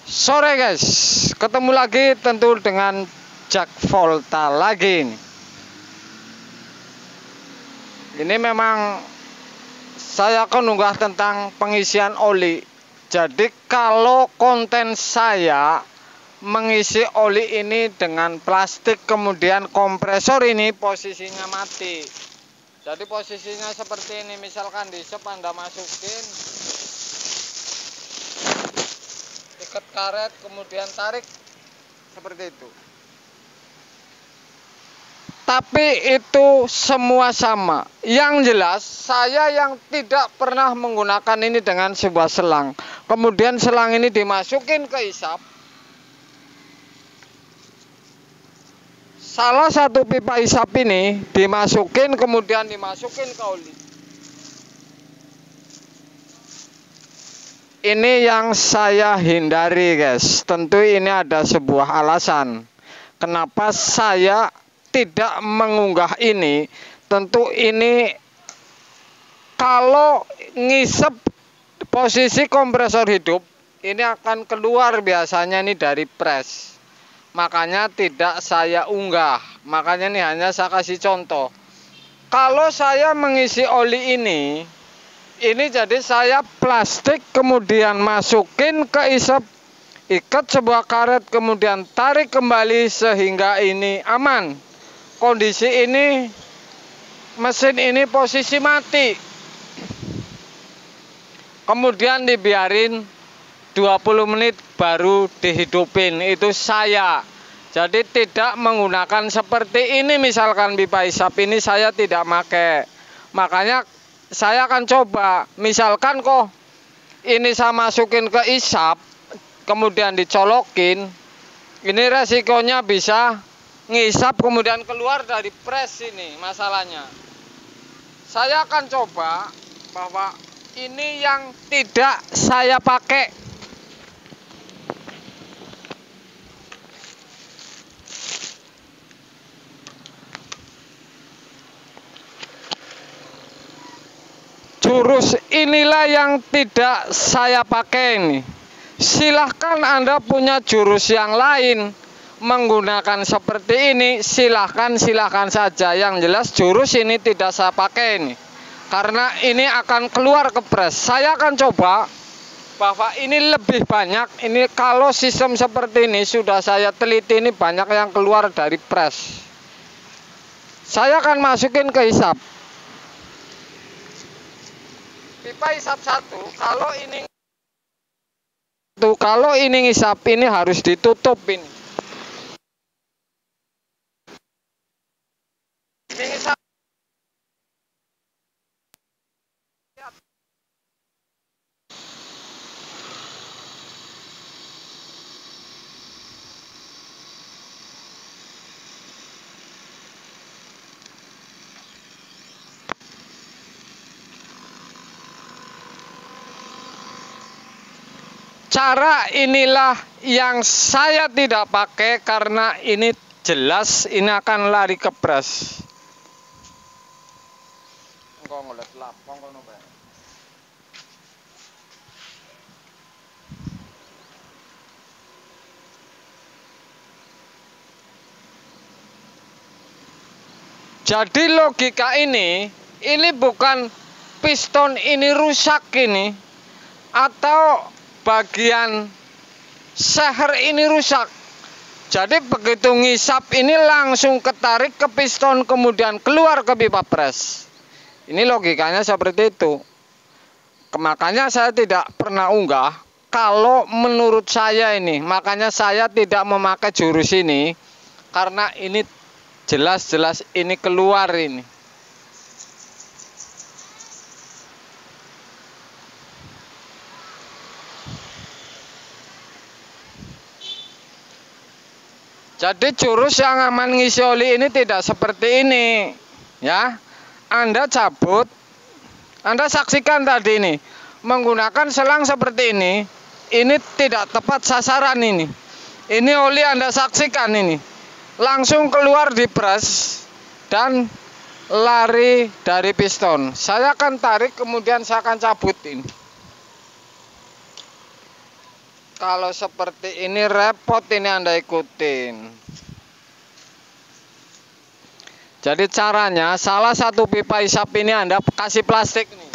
Sore guys, ketemu lagi tentu dengan Jak Volta lagi ini. Ini memang saya akan unggah tentang pengisian oli. Jadi kalau konten saya mengisi oli ini dengan plastik, kemudian kompresor ini posisinya mati. Jadi posisinya seperti ini, misalkan di sep Anda masukin, ikat karet, kemudian tarik seperti itu. Tapi itu semua sama. Yang jelas saya yang tidak pernah menggunakan ini dengan sebuah selang. Kemudian selang ini dimasukin ke isap. Salah satu pipa isap ini dimasukin, kemudian dimasukin ke oli. Ini yang saya hindari guys. Tentu ini ada sebuah alasan kenapa saya tidak mengunggah ini. Tentu ini kalau ngisep posisi kompresor hidup ini akan keluar biasanya ini dari pres. Makanya tidak saya unggah. Makanya ini hanya saya kasih contoh. Kalau saya mengisi oli ini jadi saya plastik, kemudian masukin ke isep, ikat sebuah karet, kemudian tarik kembali sehingga ini aman. Kondisi ini mesin ini posisi mati. Kemudian dibiarin 20 menit baru dihidupin. Itu saya. Jadi tidak menggunakan seperti ini. Misalkan pipa isap ini saya tidak pakai. Makanya saya akan coba. Misalkan kok ini saya masukin ke isap, kemudian dicolokin, ini resikonya bisa ngisap kemudian keluar dari pres ini masalahnya. Saya akan coba bahwa ini yang tidak saya pakai. Jurus inilah yang tidak saya pakai ini. Silahkan Anda punya jurus yang lain menggunakan seperti ini, silahkan saja. Yang jelas jurus ini tidak saya pakai ini, karena ini akan keluar ke pres. Saya akan coba bahwa ini lebih banyak. Ini kalau sistem seperti ini sudah saya teliti, ini banyak yang keluar dari pres. Saya akan masukin ke isap. Pipa isap satu, kalau ini ngisap ini harus ditutup ini. Ini ngisap. Cara inilah yang saya tidak pakai karena ini jelas ini akan lari ke pres. Jadi logika ini bukan piston ini rusak ini atau bagian seher ini rusak. Jadi begitu ngisap ini langsung ketarik ke piston, kemudian keluar ke pipa pres. Ini logikanya seperti itu. Makanya saya tidak pernah unggah kalau menurut saya ini. Makanya saya tidak memakai jurus ini, karena ini jelas-jelas ini keluar ini. Jadi jurus yang aman ngisi oli ini tidak seperti ini, ya. Anda cabut, Anda saksikan tadi ini, menggunakan selang seperti ini tidak tepat sasaran ini. Ini oli Anda saksikan ini, langsung keluar di pres dan lari dari piston. Saya akan tarik, kemudian saya akan cabut ini. Kalau seperti ini repot ini Anda ikutin. Jadi caranya salah satu pipa isap ini Anda kasih plastik nih.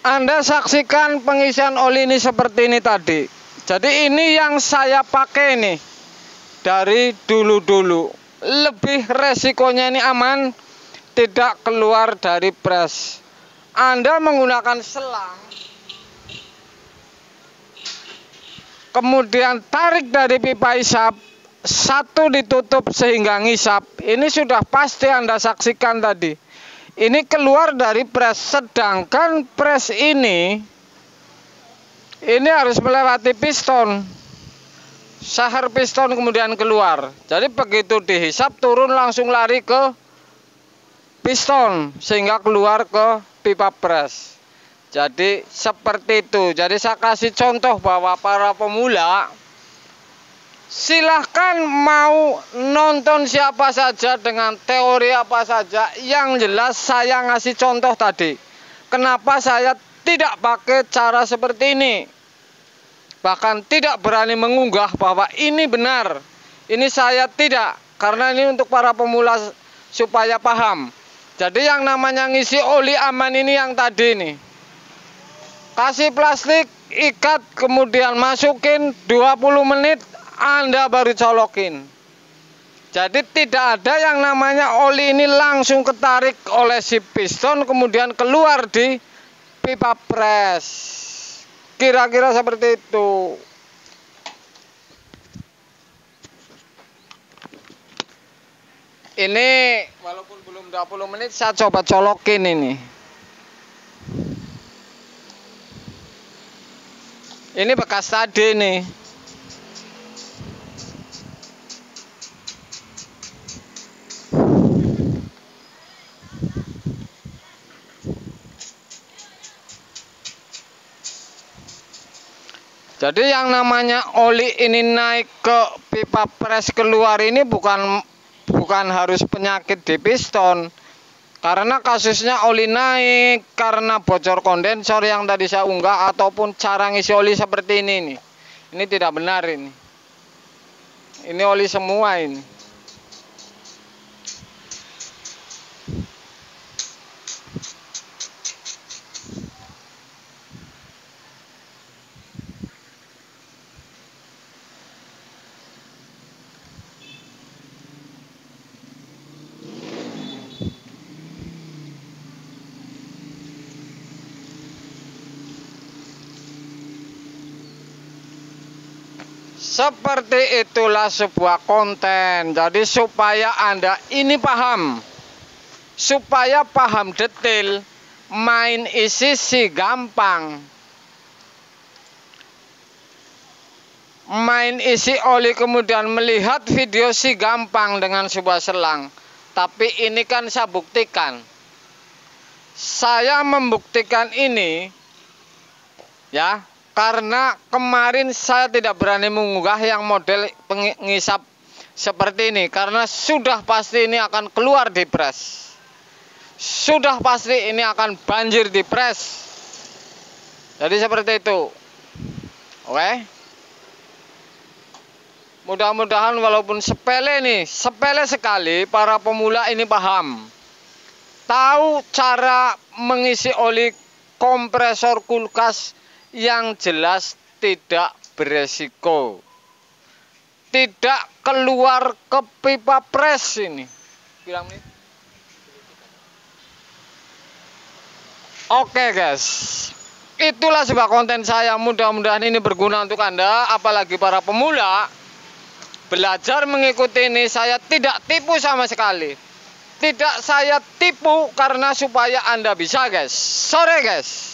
Anda saksikan pengisian oli ini seperti ini tadi. Jadi ini yang saya pakai nih dari dulu-dulu. Lebih resikonya ini aman, tidak keluar dari pres. Anda menggunakan selang, kemudian tarik dari pipa isap, satu ditutup sehingga ngisap. Ini sudah pasti Anda saksikan tadi. Ini keluar dari pres, sedangkan pres ini harus melewati piston. Sahar piston kemudian keluar. Jadi begitu dihisap turun langsung lari ke piston sehingga keluar ke pipa pres. Jadi seperti itu. Jadi saya kasih contoh bahwa para pemula silahkan mau nonton siapa saja dengan teori apa saja. Yang jelas saya ngasih contoh tadi. Kenapa saya tidak pakai cara seperti ini. Bahkan tidak berani mengunggah bahwa ini benar. Ini saya tidak. Karena ini untuk para pemula supaya paham. Jadi yang namanya ngisi oli aman ini yang tadi nih. Kasih plastik, ikat, kemudian masukin 20 menit. Anda baru colokin. Jadi tidak ada yang namanya oli ini langsung ketarik oleh si piston kemudian keluar di pipa pres. Kira-kira seperti itu. Ini walaupun belum 20 menit saya coba colokin ini. Ini bekas tadi nih. Jadi yang namanya oli ini naik ke pipa pres keluar ini bukan harus penyakit di piston. Karena kasusnya oli naik karena bocor kondensor yang tadi saya unggah ataupun cara ngisi oli seperti ini nih. Ini tidak benar ini. Ini oli semua ini. Seperti itulah sebuah konten. Jadi supaya Anda ini paham. Supaya paham detail. Main isi si gampang. Main isi oli kemudian melihat video si gampang dengan sebuah selang. Tapi ini kan saya buktikan. Saya membuktikan ini. Ya. Karena kemarin saya tidak berani mengunggah yang model pengisap seperti ini, karena sudah pasti ini akan keluar di press. Sudah pasti ini akan banjir di press. Jadi seperti itu. Oke. Mudah-mudahan walaupun sepele nih, sepele sekali, para pemula ini paham. Tahu cara mengisi oli kompresor kulkas yang jelas tidak beresiko. Tidak keluar ke pipa pres ini. Bilang nih. Oke guys. Itulah sebuah konten saya. Mudah-mudahan ini berguna untuk Anda, apalagi para pemula. Belajar mengikuti ini, saya tidak tipu sama sekali. Tidak saya tipu karena supaya Anda bisa guys. Sore guys.